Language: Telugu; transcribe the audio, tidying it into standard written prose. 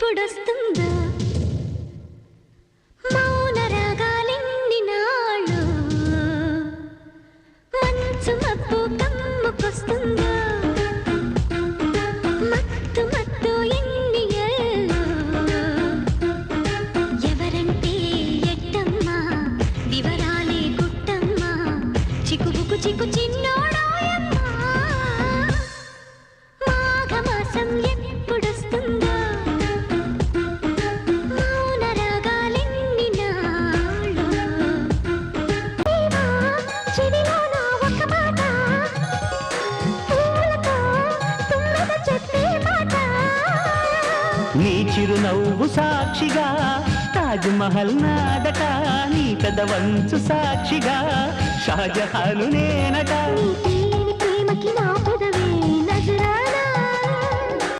ఎప్పుడొస్తుందో మౌన రాగాలెన్ని నాళ్ళు మంచు మబ్బు కమ్ముకొస్తుందో మత్తు మత్తు ఎన్ని ఏళ్ళు ఎవరంటే ఎట్టమ్మా వివరాలే గుట్టమ్మా చిక్కుబుకు చిక్కు చిన్నోడాయమ్మా మాఘమాసం ఎప్పుడొస్తుందో మౌన రాగాలెన్ని నాళ్ళు చెవిలోన ఒక మాట పూలతో తుమ్మెద చెప్పే మాట నీ చిరునవ్వు సాక్షిగా తాజ్ మహల్ నాదట నీ పెదవంచు సాక్షిగా షాజహాను నేనట నీ తీయని ప్రేమకి నాతో